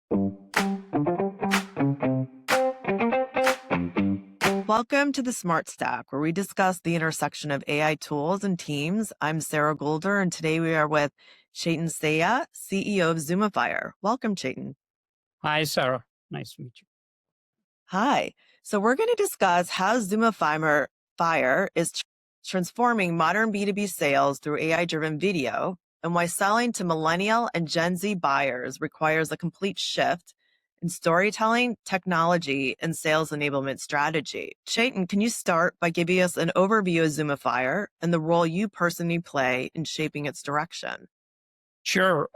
Welcome to the Smart Stack, where we discuss the intersection of AI tools and teams. I'm Sarah Golder, and today we are with Chetan Sayah, CEO of Zoomifier. Welcome, Chetan. Hi, Sarah. Nice to meet you. Hi. So we're going to discuss how Zoomifier is transforming modern B2B sales through AI-driven video, and why selling to Millennial and Gen Z buyers requires a complete shift in storytelling, technology, and sales enablement strategy. Chetan, can you start by giving us an overview of Zoomifier and the role you personally play in shaping its direction? Sure.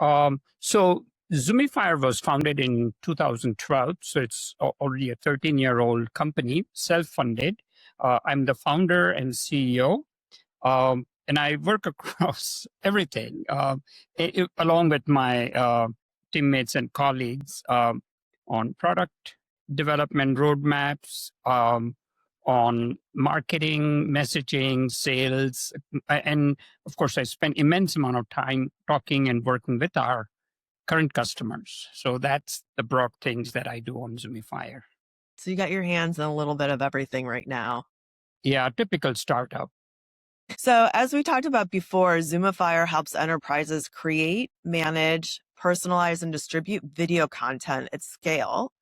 So Zoomifier was founded in 2012, so it's already a 13-year-old company, self-funded. I'm the founder and CEO, and I work across everything, along with my teammates and colleagues on product development roadmaps, on marketing, messaging, sales, and of course, I spend immense amount of time talking and working with our current customers. So that's the broad things that I do on Zoomifier. So you got your hands in a little bit of everything right now. Yeah, typical startup. So as we talked about before, Zoomifier helps enterprises create, manage, personalize, and distribute video content at scale.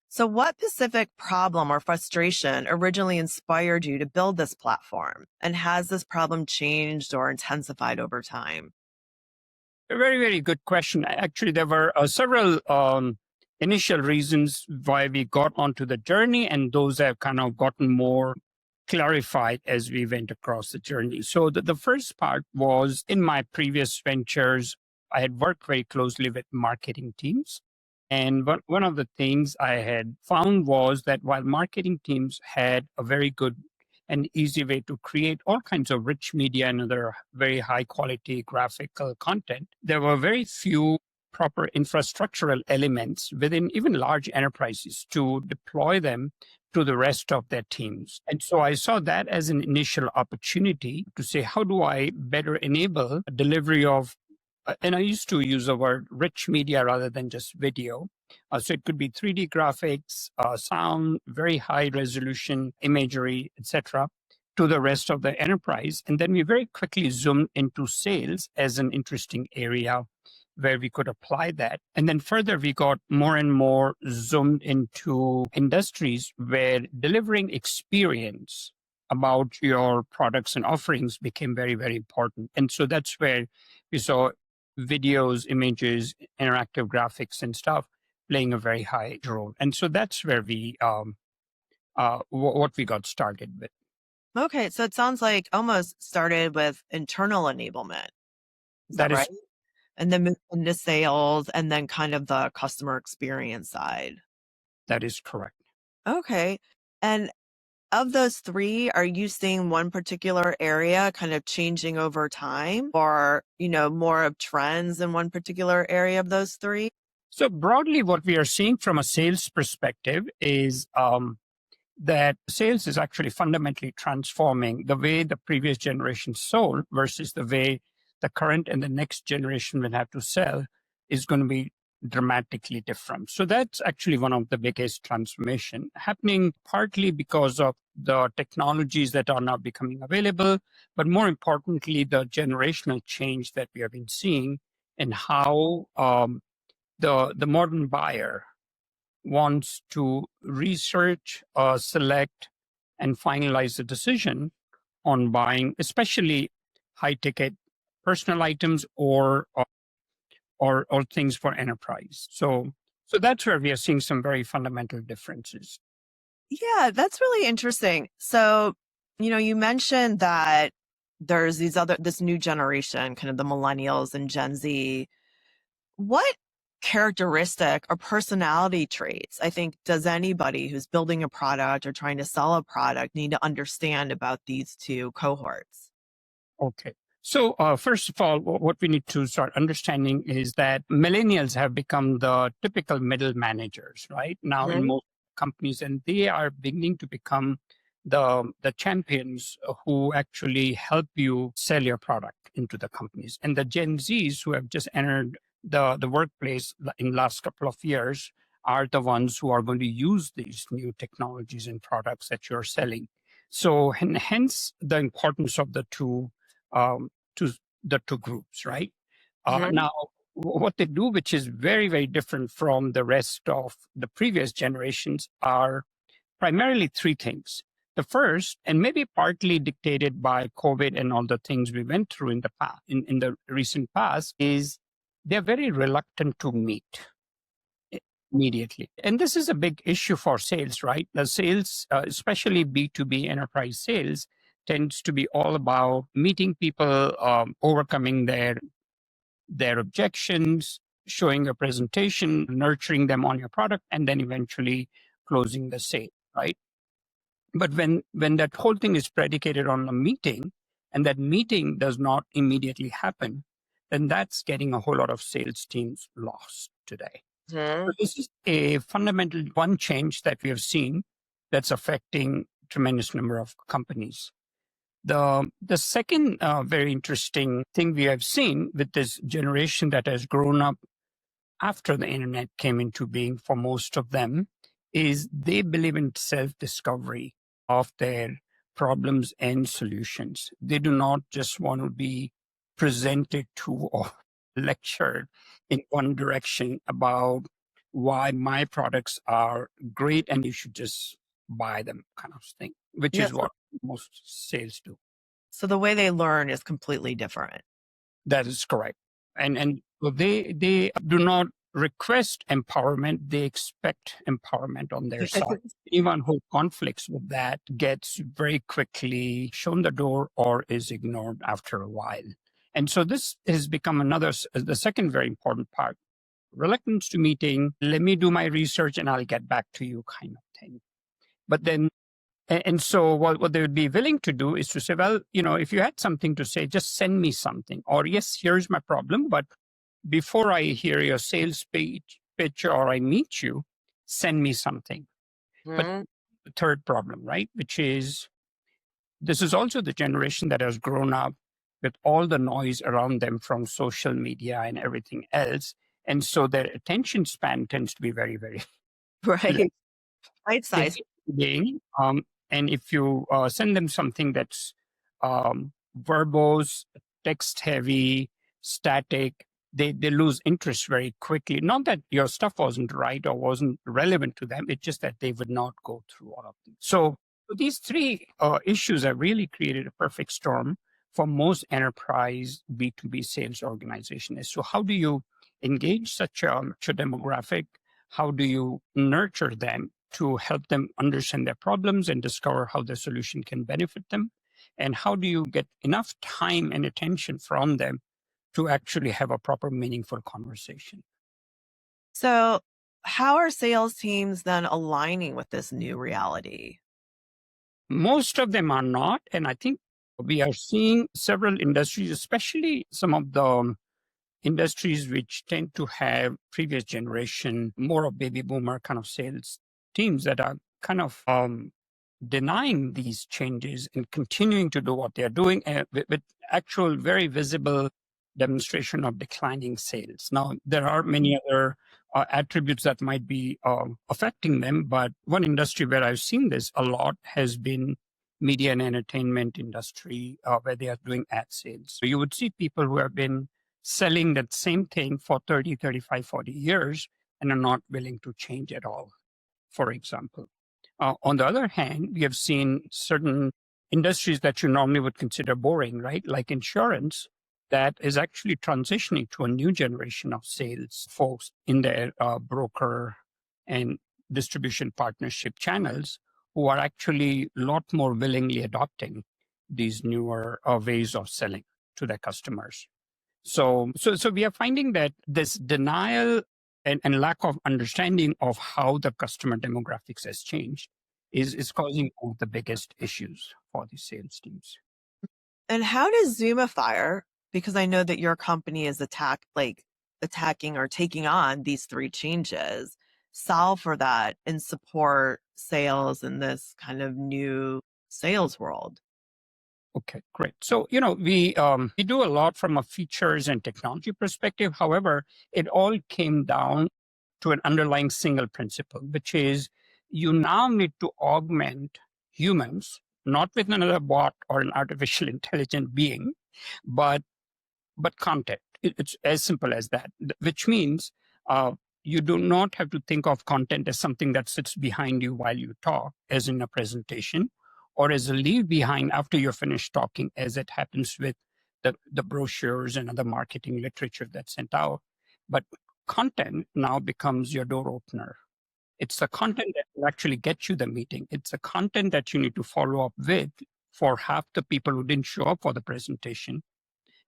So what specific problem or frustration originally inspired you to build this platform? And has this problem changed or intensified over time? A very, very good question. Actually, there were several initial reasons why we got onto the journey, and those have kind of gotten more clarified as we went across the journey. So the first part was in my previous ventures, I had worked very closely with marketing teams. And one of the things I had found was that while marketing teams had a very good and easy way to create all kinds of rich media and other very high quality graphical content, there were very few proper infrastructural elements within even large enterprises to deploy them to the rest of their teams. And so I saw that as an initial opportunity to say, how do I better enable delivery of, and I used to use the word rich media rather than just video. So it could be 3D graphics, sound, very high resolution imagery, etc., to the rest of the enterprise. And then we very quickly zoomed into sales as an interesting area where we could apply that. And then further, we got more and more zoomed into industries where delivering experience about your products and offerings became very, very important. And so that's where we saw videos, images, interactive graphics and stuff playing a very high role. And so that's where we, what we got started with. Okay, so it sounds like almost started with internal enablement. Is that right? And then moved into sales and then kind of the customer experience side. That is correct. Okay. And of those three, are you seeing one particular area kind of changing over time or, more of trends in one particular area of those three? So broadly, what we are seeing from a sales perspective is that sales is actually fundamentally transforming the way the previous generation sold versus the way the current and the next generation will have to sell is going to be dramatically different. So that's actually one of the biggest transformation happening, partly because of the technologies that are now becoming available, but more importantly, the generational change that we have been seeing and how the modern buyer wants to research, select, and finalize the decision on buying, especially high-ticket personal items or things for enterprise. So that's where we are seeing some very fundamental differences. Yeah, that's really interesting. So, you mentioned that there's this new generation, kind of the millennials and Gen Z. What characteristic or personality traits, I think, does anybody who's building a product or trying to sell a product need to understand about these two cohorts? Okay. So first of all, what we need to start understanding is that millennials have become the typical middle managers, right? Now in most companies, and they are beginning to become the champions who actually help you sell your product into the companies. And the Gen Zs who have just entered the workplace in last couple of years are the ones who are going to use these new technologies and products that you're selling. So hence the importance of to the two groups, right? Now, what they do, which is very, very different from the rest of the previous generations, are primarily three things. The first, and maybe partly dictated by COVID and all the things we went through in the past, in the recent past, is they're very reluctant to meet immediately. And this is a big issue for sales, right? The sales, especially B2B enterprise sales, tends to be all about meeting people, overcoming their objections, showing a presentation, nurturing them on your product, and then eventually closing the sale, right? But when that whole thing is predicated on a meeting and that meeting does not immediately happen, then that's getting a whole lot of sales teams lost today. So this is a fundamental one change that we have seen that's affecting tremendous number of companies. The second very interesting thing we have seen with this generation that has grown up after the internet came into being for most of them is they believe in self-discovery of their problems and solutions. They do not just want to be presented to or lectured in one direction about why my products are great and you should just buy them kind of thing, which Yes. is what most sales do. So the way they learn is completely different. That is correct. And so they do not request empowerment, they expect empowerment on their side. Anyone who conflicts with that gets very quickly shown the door or is ignored after a while. And so this has become the second very important part. Reluctance to meeting, let me do my research and I'll get back to you kind of thing. But then and so what they would be willing to do is to say, well, if you had something to say, just send me something. Or yes, here's my problem. But before I hear your sales pitch or I meet you, send me something. But the third problem, right, which is this is also the generation that has grown up with all the noise around them from social media and everything else. And so their attention span tends to be very, very Right. Right they size. today. And if you send them something that's verbose, text heavy, static, they lose interest very quickly. Not that your stuff wasn't right or wasn't relevant to them, it's just that they would not go through all of them. So these three issues have really created a perfect storm for most enterprise B2B sales organization. As to how do you engage such a demographic? How do you nurture them to help them understand their problems and discover how their solution can benefit them? And how do you get enough time and attention from them to actually have a proper, meaningful conversation? So how are sales teams then aligning with this new reality? Most of them are not. And I think we are seeing several industries, especially some of the industries which tend to have previous generation, more of baby boomer kind of sales teams that are kind of denying these changes and continuing to do what they're doing with actual very visible demonstration of declining sales. Now, there are many other attributes that might be affecting them, but one industry where I've seen this a lot has been media and entertainment industry, where they are doing ad sales. So you would see people who have been selling that same thing for 30, 35, 40 years and are not willing to change at all, for example. On the other hand, we have seen certain industries that you normally would consider boring, right? Like insurance, that is actually transitioning to a new generation of sales folks in their broker and distribution partnership channels who are actually a lot more willingly adopting these newer ways of selling to their customers. So we are finding that this denial and lack of understanding of how the customer demographics has changed is causing one of the biggest issues for the sales teams. And how does Zoomifier, because I know that your company is attacking or taking on these three changes, solve for that and support sales in this kind of new sales world? Okay, great. So, we do a lot from a features and technology perspective. However, it all came down to an underlying single principle, which is you now need to augment humans, not with another bot or an artificial intelligent being, but content. It's as simple as that, which means you do not have to think of content as something that sits behind you while you talk, as in a presentation, or as a leave behind after you're finished talking, as it happens with the brochures and other marketing literature that's sent out. But content now becomes your door opener. It's the content that will actually get you the meeting. It's the content that you need to follow up with for half the people who didn't show up for the presentation,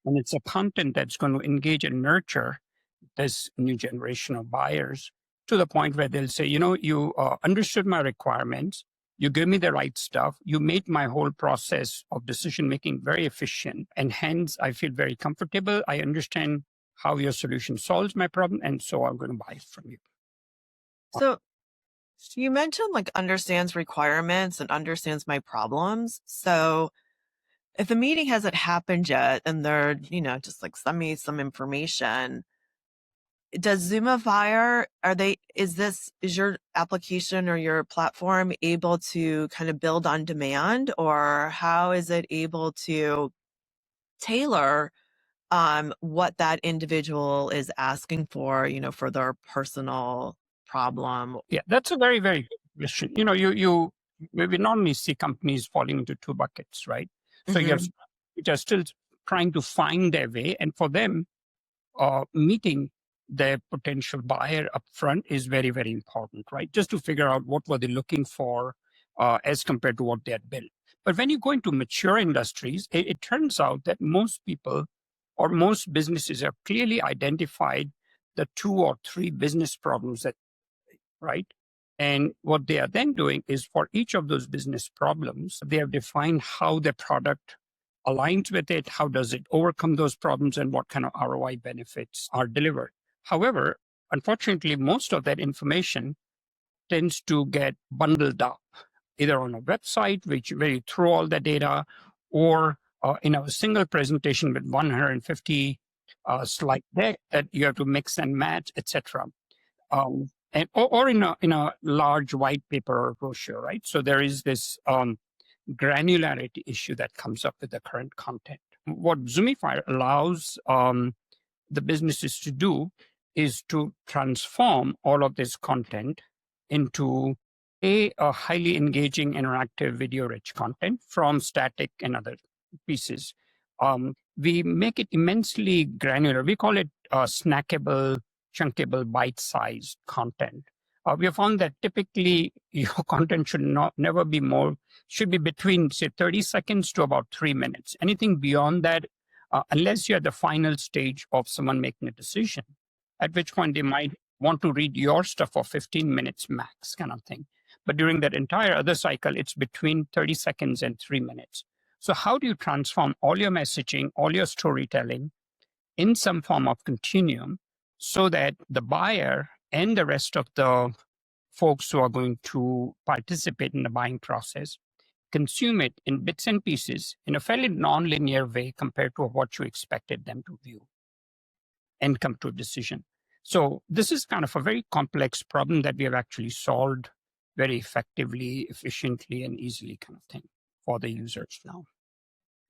and it's a content that's going to engage and nurture this new generation of buyers to the point where they'll say, you understood my requirements. You gave me the right stuff. You made my whole process of decision making very efficient. And hence, I feel very comfortable. I understand how your solution solves my problem. And so I'm going to buy it from you. So you mentioned like understands requirements and understands my problems. So if the meeting hasn't happened yet and they're, just like send me some information, does Zoomifier, is your application or your platform able to kind of build on demand, or how is it able to tailor what that individual is asking for, for their personal problem? Yeah, that's a very, very good question. We normally see companies falling into two buckets, right? So you have Mhm. which are still trying to find their way, and for them, meeting their potential buyer upfront is very, very important, right? Just to figure out what were they looking for as compared to what they had built. But when you go into mature industries, it turns out that most people or most businesses have clearly identified the 2 or 3 business problems that, right? And what they are then doing is for each of those business problems, they have defined how their product aligns with it, how does it overcome those problems, and what kind of ROI benefits are delivered. However, unfortunately, most of that information tends to get bundled up either on a website, where you throw all the data, or in a single presentation with 150 slide deck that you have to mix and match, etc. Or in a large white paper or brochure, right? So there is this granularity issue that comes up with the current content. What Zoomifier allows the businesses to do is to transform all of this content into a highly engaging, interactive, video-rich content from static and other pieces. We make it immensely granular. We call it snackable, chunkable, bite-sized content. We have found that typically your content should be between, say, 30 seconds to about 3 minutes. Anything beyond that, unless you're at the final stage of someone making a decision, at which point they might want to read your stuff for 15 minutes max, kind of thing. But during that entire other cycle, it's between 30 seconds and 3 minutes. So how do you transform all your messaging, all your storytelling in some form of continuum so that the buyer and the rest of the folks who are going to participate in the buying process consume it in bits and pieces in a fairly non-linear way compared to what you expected them to view and come to a decision? So this is kind of a very complex problem that we have actually solved very effectively, efficiently, and easily, kind of thing, for the users now.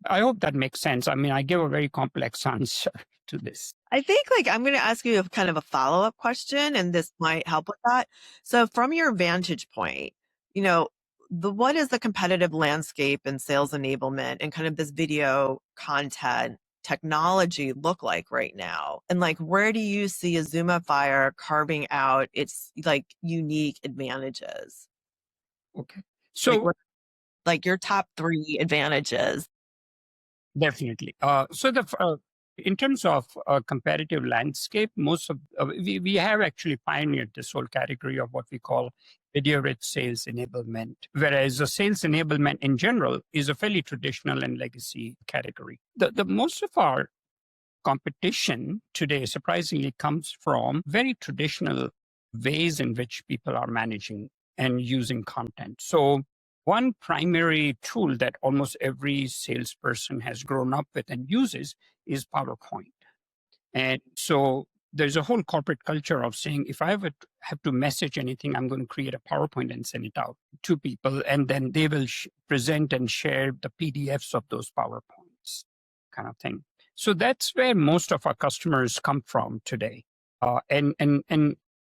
I hope that makes sense. I mean, I give a very complex answer to this. I think I'm going to ask you a kind of a follow-up question, and this might help with that. So from your vantage point, what is the competitive landscape in sales enablement and kind of this video content technology look like right now? And where do you see a Zoomifier carving out its unique advantages? Okay. So What, your top 3 advantages? definitely. In terms of competitive landscape, we have actually pioneered this whole category of what we call video-rich sales enablement, whereas the sales enablement in general is a fairly traditional and legacy category. The most of our competition today, surprisingly, comes from very traditional ways in which people are managing and using content. So One primary tool that almost every salesperson has grown up with and uses is PowerPoint. And so there's a whole corporate culture of saying, if I have to message anything, I'm going to create a PowerPoint and send it out to people. And then they will present and share the PDFs of those PowerPoints kind of thing. So that's where most of our customers come from today. And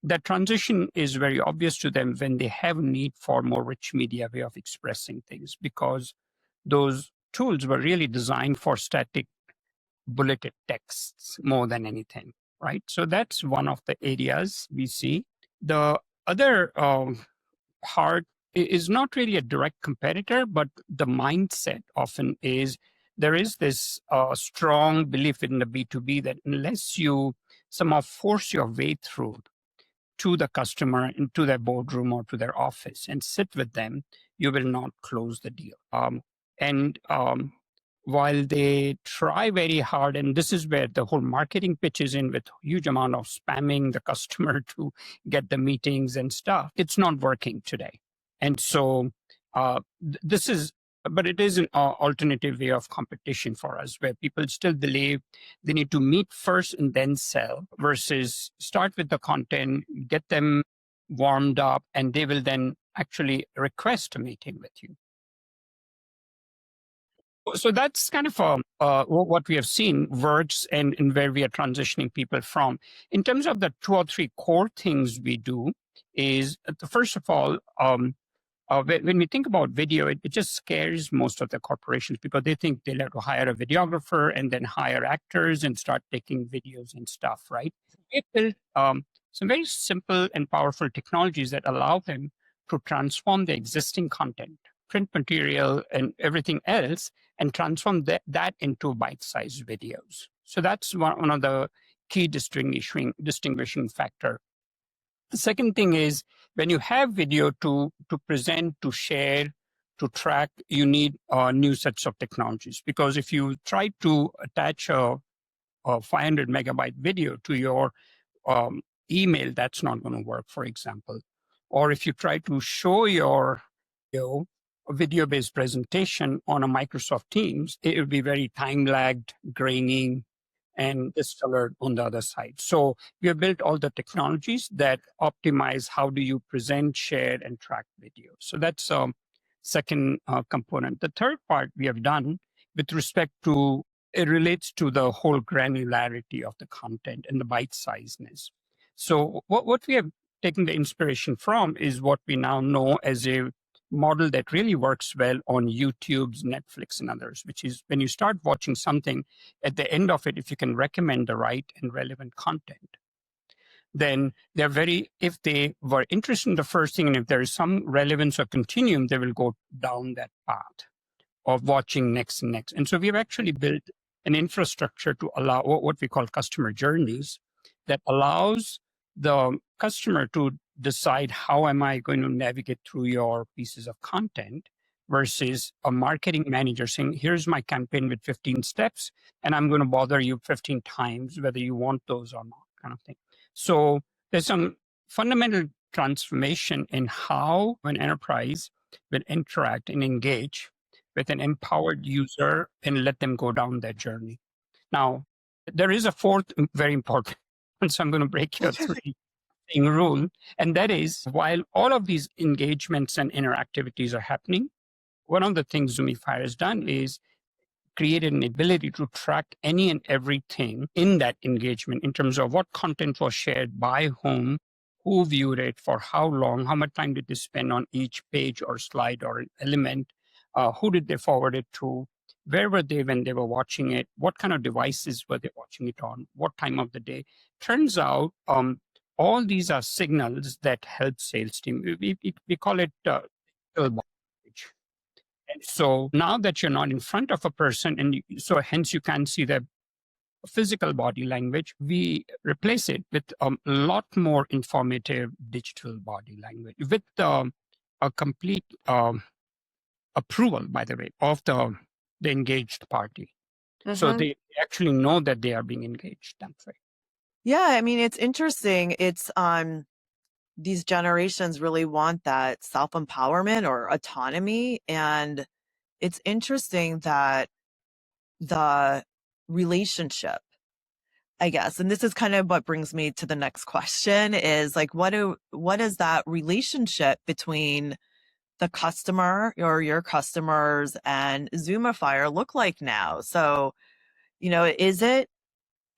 that transition is very obvious to them when they have a need for more rich media way of expressing things, because those tools were really designed for static bulleted texts more than anything, right? So that's one of the areas we see. The other part is not really a direct competitor, but the mindset often is there is this strong belief in the B2B that unless you somehow force your way through to the customer into their boardroom or to their office and sit with them, you will not close the deal. And while they try very hard, and this is where the whole marketing pitch is in with huge amount of spamming the customer to get the meetings and stuff, it's not working today. And so this is, but it is an alternative way of competition for us, where people still believe they need to meet first and then sell, versus start with the content, get them warmed up, and they will then actually request a meeting with you. So that's kind of what we have seen works, and where we are transitioning people from. In terms of the 2 or 3 core things we do is, first of all, when we think about video, it just scares most of the corporations, because they think they'll have to hire a videographer and then hire actors and start taking videos and stuff, right? We built some very simple and powerful technologies that allow them to transform the existing content, print material, and everything else, and transform that into bite-sized videos. So that's one of the key distinguishing factor. The second thing is, when you have video to present, to share, to track, you need new sets of technologies. Because if you try to attach a 500 megabyte video to your email, that's not going to work, for example. Or if you try to show your video-based presentation on a Microsoft Teams, it will be very time-lagged, grainy, and discolored on the other side. So we have built all the technologies that optimize how do you present, share, and track video. So that's second component. The third part we have done with respect to, it relates to the whole granularity of the content and the bite-sizedness. So what we have taken the inspiration from is what we now know as a model that really works well on YouTube's, Netflix, and others, which is when you start watching something, at the end of it, if you can recommend the right and relevant content, then they're if they were interested in the first thing, and if there is some relevance or continuum, they will go down that path of watching next and next. And so we've actually built an infrastructure to allow what we call customer journeys that allows the customer to decide, how am I going to navigate through your pieces of content, versus a marketing manager saying, here's my campaign with 15 steps, and I'm going to bother you 15 times, whether you want those or not, kind of thing. So there's some fundamental transformation in how an enterprise will interact and engage with an empowered user and let them go down that journey. Now, there is a fourth very important, so I'm going to break your 3-thing rule, and that is, while all of these engagements and interactivities are happening, one of the things Zoomifier has done is created an ability to track any and everything in that engagement, in terms of what content was shared, by whom, who viewed it, for how long, how much time did they spend on each page or slide or element, who did they forward it to, where were they when they were watching it, what kind of devices were they watching it on, what time of the day. Turns out all these are signals that help sales team. We call it language. And so now that you're not in front of a person, and so hence you can see the physical body language, we replace it with a lot more informative digital body language with a complete approval, by the way, of the engaged party. Mm-hmm. So they actually know that they are being engaged that way. Yeah, I mean, it's interesting. It's these generations really want that self-empowerment or autonomy. And it's interesting that the relationship, I guess, and this is kind of what brings me to the next question is like, what is that relationship between the customer or your customers and Zoomifier look like now? So,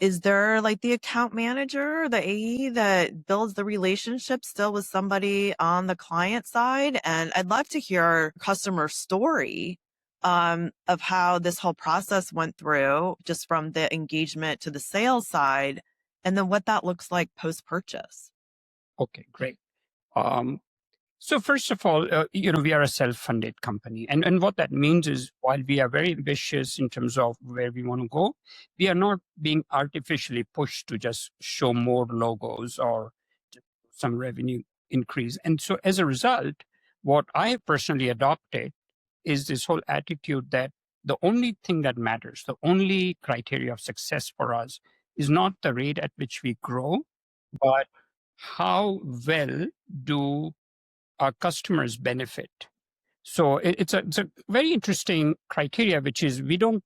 is there like the account manager, the AE that builds the relationship still with somebody on the client side? And I'd love to hear customer story of how this whole process went through, just from the engagement to the sales side, and then what that looks like post-purchase. Okay, great. Um, So first of all, we are a self-funded company. And what that means is while we are very ambitious in terms of where we want to go, we are not being artificially pushed to just show more logos or some revenue increase. And so as a result, what I personally adopted is this whole attitude that the only thing that matters, the only criteria of success for us is not the rate at which we grow, but how well do our customers benefit. So it's a very interesting criteria, which is we don't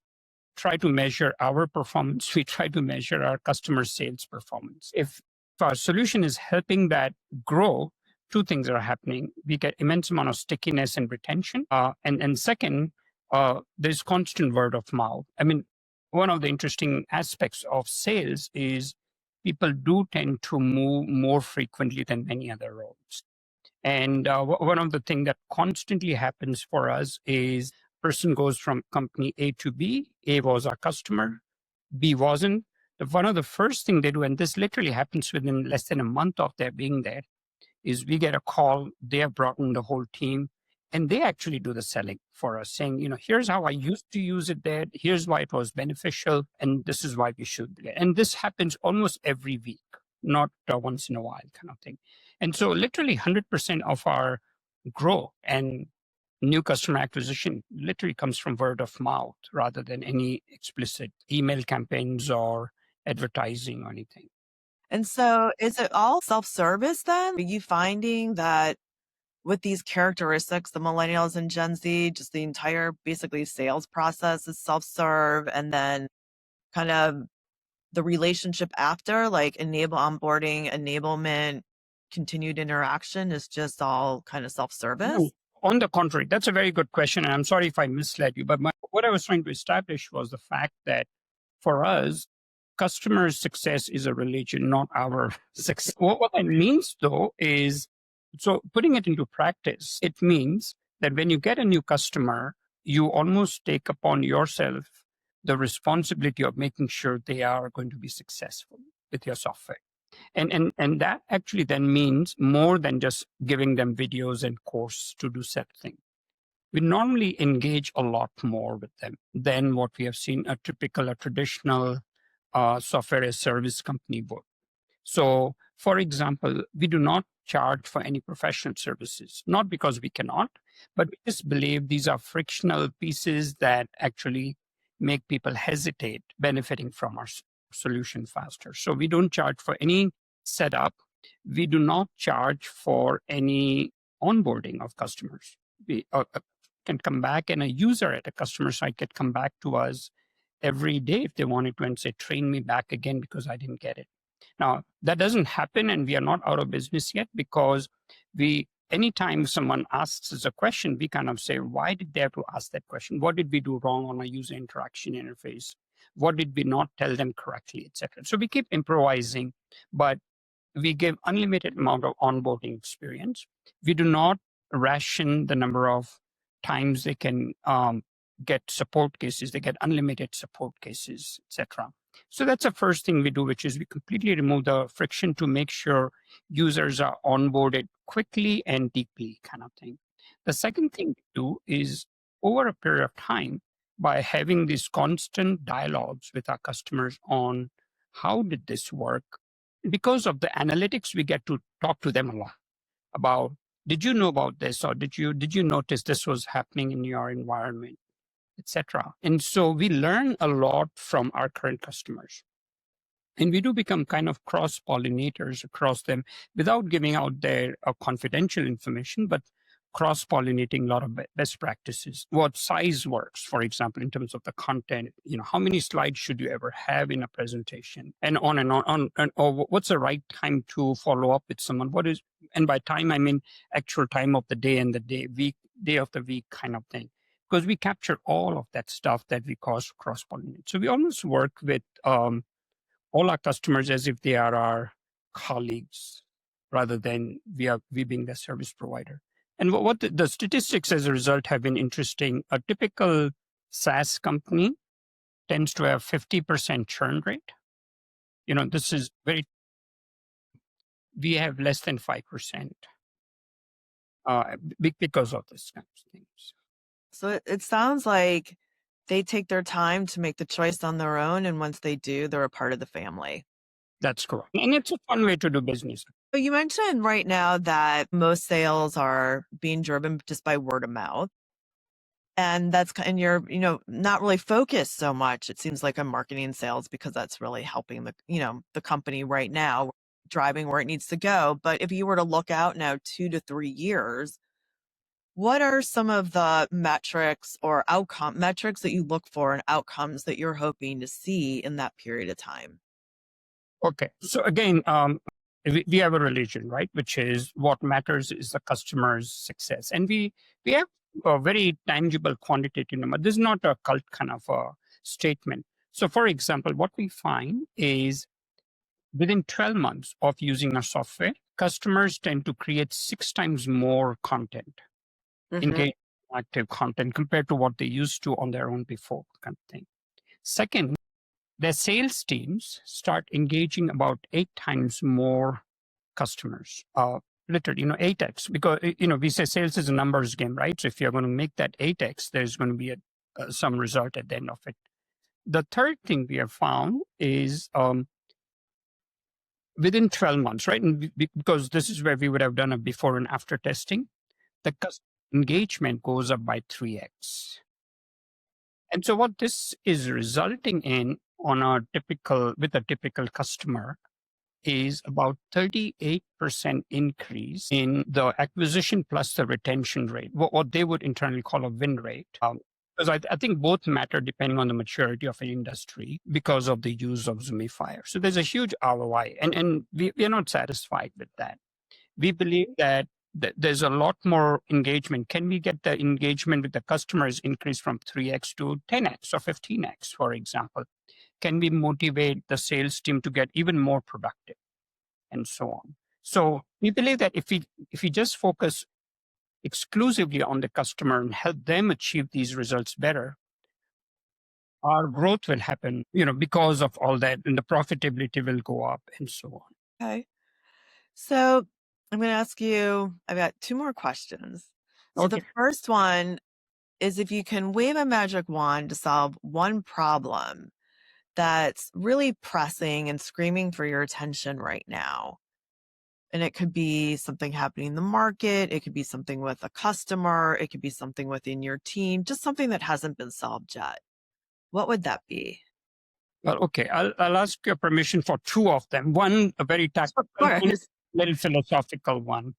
try to measure our performance, we try to measure our customer sales performance. If our solution is helping that grow, two things are happening. We get immense amount of stickiness and retention. And second, there's constant word of mouth. I mean, one of the interesting aspects of sales is people do tend to move more frequently than many other roles. And one of the things that constantly happens for us is person goes from company A to B. A was our customer, B wasn't. One of the first thing they do, and this literally happens within less than a month of their being there, is we get a call. They have brought in the whole team, and they actually do the selling for us, saying, here's how I used to use it there. Here's why it was beneficial, and this is why we should. And this happens almost every week, not once in a while, kind of thing. And so, literally, 100% of our growth and new customer acquisition literally comes from word of mouth rather than any explicit email campaigns or advertising or anything. And so is it all self-service then? Are you finding that with these characteristics, the millennials and Gen Z, just the entire basically sales process is self-serve, and then kind of the relationship after, like onboarding, enablement, continued interaction is just all kind of self-service? No, on the contrary, that's a very good question. And I'm sorry if I misled you, but what I was trying to establish was the fact that for us, customer success is a religion, not our success. What that means, though, is so putting it into practice, it means that when you get a new customer, you almost take upon yourself the responsibility of making sure they are going to be successful with your software. And that actually then means more than just giving them videos and course to do set thing. We normally engage a lot more with them than what we have seen a traditional software as service company would. So, for example, we do not charge for any professional services, not because we cannot, but we just believe these are frictional pieces that actually make people hesitate benefiting from our solution faster. So we don't charge for any setup. We do not charge for any onboarding of customers. We can come back, and a user at a customer site can come back to us every day if they wanted to and say, train me back again because I didn't get it. Now, that doesn't happen, and we are not out of business yet because anytime someone asks us a question, we kind of say, why did they have to ask that question? What did we do wrong on our user interaction interface? What did we not tell them correctly, etc.? So we keep improvising, but we give unlimited amount of onboarding experience. We do not ration the number of times they can get support cases. They get unlimited support cases, etc. So that's the first thing we do, which is we completely remove the friction to make sure users are onboarded quickly and deeply, kind of thing. The second thing we do is over a period of time, by having these constant dialogues with our customers on how did this work, because of the analytics, we get to talk to them a lot about, did you know about this, or did you notice this was happening in your environment, etc. And so we learn a lot from our current customers. And we do become kind of cross-pollinators across them without giving out their confidential information, but cross-pollinating a lot of best practices. What size works, for example, in terms of the content, how many slides should you ever have in a presentation, and on and on, or what's the right time to follow up with someone? And by time, I mean actual time of the day and the day of the week kind of thing. Because we capture all of that stuff that we cross-pollinate. So we almost work with all our customers as if they are our colleagues rather than we being the service provider. And what the statistics as a result have been interesting. A typical SaaS company tends to have 50% churn rate. This is we have less than 5% because of this kind of things. So it sounds like they take their time to make the choice on their own. And once they do, they're a part of the family. That's correct. And it's a fun way to do business. But you mentioned right now that most sales are being driven just by word of mouth. And you're, not really focused so much, it seems like, on marketing sales, because that's really helping the company right now, driving where it needs to go. But if you were to look out now 2 to 3 years, what are some of the metrics or metrics that you look for and outcomes that you're hoping to see in that period of time? Okay. So again, we have a religion, right? Which is what matters is the customer's success. And we have a very tangible quantitative number. This is not a cult kind of a statement. So for example, what we find is within 12 months of using our software, customers tend to create 6 times more content, engaged, active content compared to what they used to on their own before, kind of thing. Second, their sales teams start engaging about 8 times more customers. Literally, 8x, because, we say sales is a numbers game, right? So if you're going to make that 8x, there's going to be some result at the end of it. The third thing we have found is within 12 months, right? And because this is where we would have done a before and after testing, the customer engagement goes up by 3x. And so what this is resulting in with a typical customer is about 38% increase in the acquisition plus the retention rate, what they would internally call a win rate. Because I think both matter depending on the maturity of an industry because of the use of Zoomifier. So there's a huge ROI, and we are not satisfied with that. We believe that there's a lot more engagement. Can we get the engagement with the customers increase from 3x to 10x or 15x, for example? Can we motivate the sales team to get even more productive, and so on? So we believe that if we just focus exclusively on the customer and help them achieve these results better, our growth will happen, because of all that, and the profitability will go up and so on. Okay. So I'm going to ask you, I've got 2 more questions. So Okay. The first one is, if you can wave a magic wand to solve one problem that's really pressing and screaming for your attention right now, and it could be something happening in the market, it could be something with a customer, it could be something within your team, just something that hasn't been solved yet, what would that be? Well, okay, I'll ask your permission for 2 of them. One, a very tactical, one, little philosophical one.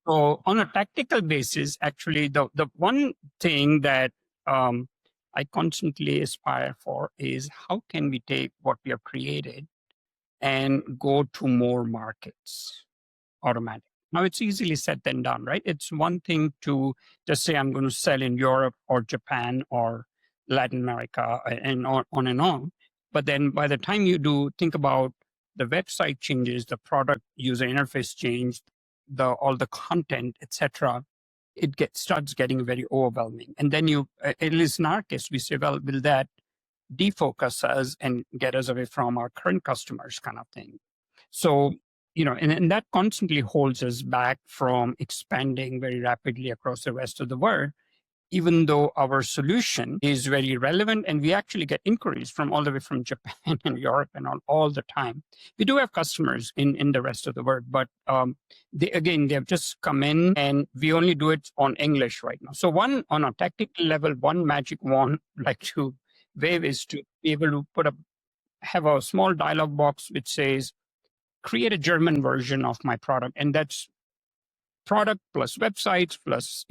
So on a tactical basis, actually, the one thing that I constantly aspire for is how can we take what we have created and go to more markets automatically. Now, it's easily said than done, right? It's one thing to just say, I'm going to sell in Europe or Japan or Latin America and on and on. But then by the time you do, think about the website changes, the product user interface change, all the content, etc. It starts getting very overwhelming. And then at least in our case, we say, well, will that defocus us and get us away from our current customers, kind of thing? So, and that constantly holds us back from expanding very rapidly across the rest of the world, even though our solution is very relevant, and we actually get inquiries from all the way from Japan and Europe and all the time. We do have customers in the rest of the world, but they have just come in, and we only do it on English right now. So on a tactical level, one magic wand I'd like to wave is to be able to put a have a small dialog box which says, create a German version of my product. And that's product plus websites plus,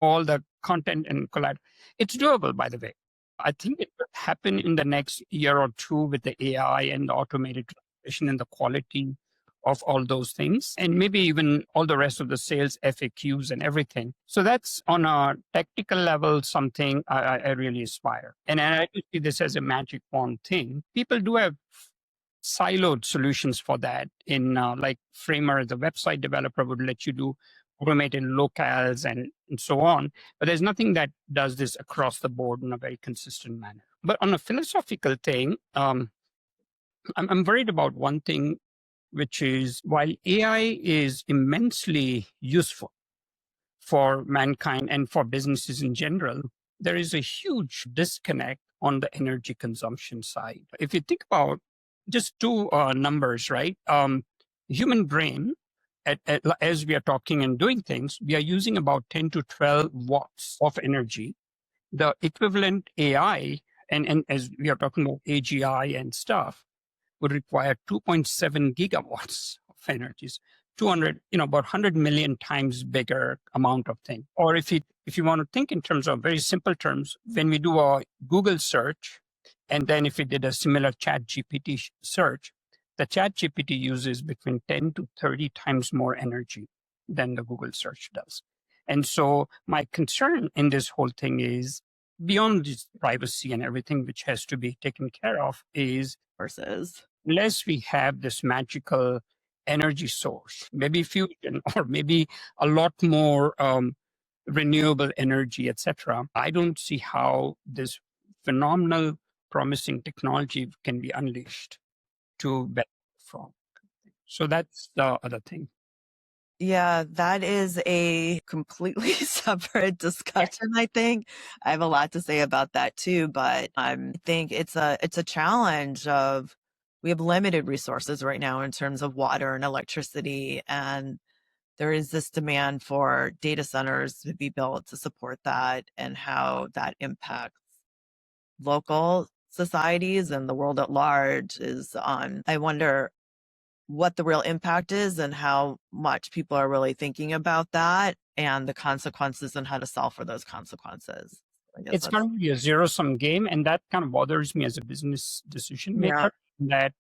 all the content and collateral. It's doable, by the way. I think it will happen in the next year or two with the AI and the automated translation and the quality of all those things, and maybe even all the rest of the sales FAQs and everything. So that's on a technical level, something I really aspire. And I do see this as a magic wand thing. People do have siloed solutions for that in like Framer, the website developer would let you do automated locales and so on. But there's nothing that does this across the board in a very consistent manner. But on a philosophical thing, I'm worried about one thing, which is while AI is immensely useful for mankind and for businesses in general, there is a huge disconnect on the energy consumption side. If you think about just two numbers, right? Human brain, as we are talking and doing things, we are using about 10 to 12 watts of energy. The equivalent AI, and as we are talking about AGI and stuff, would require 2.7 gigawatts of energy. 200, about 100 million times bigger amount of thing. Or if you want to think in terms of very simple terms, when we do a Google search, and then if we did a similar chat GPT search, the chat GPT uses between 10 to 30 times more energy than the Google search does. And so my concern in this whole thing is beyond this privacy and everything, which has to be taken care of, is Versus. unless we have this magical energy source, maybe fusion or maybe a lot more renewable energy, etc., I don't see how this phenomenal, promising technology can be unleashed to benefit from. So that's the other thing. Yeah, that is a completely separate discussion, I think. I have a lot to say about that too, but I think it's a challenge of we have limited resources right now in terms of water and electricity, and there is this demand for data centers to be built to support that and how that impacts local societies and the world at large is on. I wonder what the real impact is and how much people are really thinking about that and the consequences and how to solve for those consequences. I guess It's that's, going to be a zero sum game, and that kind of bothers me as a business decision yeah. maker. That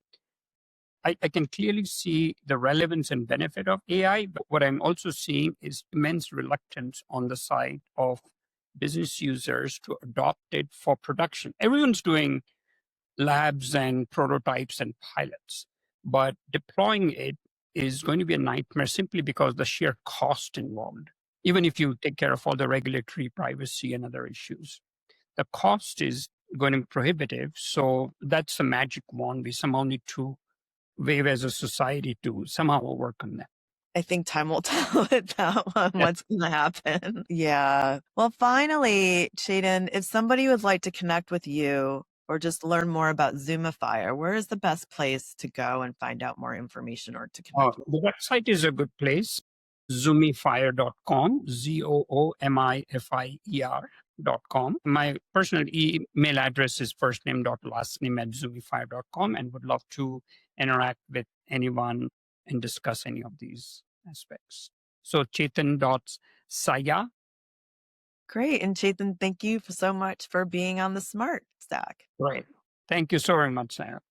I can clearly see the relevance and benefit of AI, but what I'm also seeing is immense reluctance on the side of business users to adopt it for production. Everyone's doing labs and prototypes and pilots, but deploying it is going to be a nightmare simply because the sheer cost involved. Even if you take care of all the regulatory privacy and other issues, the cost is going to be prohibitive. So that's the magic wand we somehow need to wave as a society to somehow work on that. I think time will tell with that one Yeah. what's going to happen. Yeah. Well, finally, Chetan, if somebody would like to connect with you or just learn more about Zoomifier, where is the best place to go and find out more information or to connect with? The website is a good place, zoomifier.com, zoomifier.com. My personal email address is firstname.lastname@zoomifier.com, and would love to interact with anyone and discuss any of these aspects. So Chetan.Sayah. Great. And Chetan, thank you so much for being on the Smart Stack. Right. Thank you so very much, Sarah.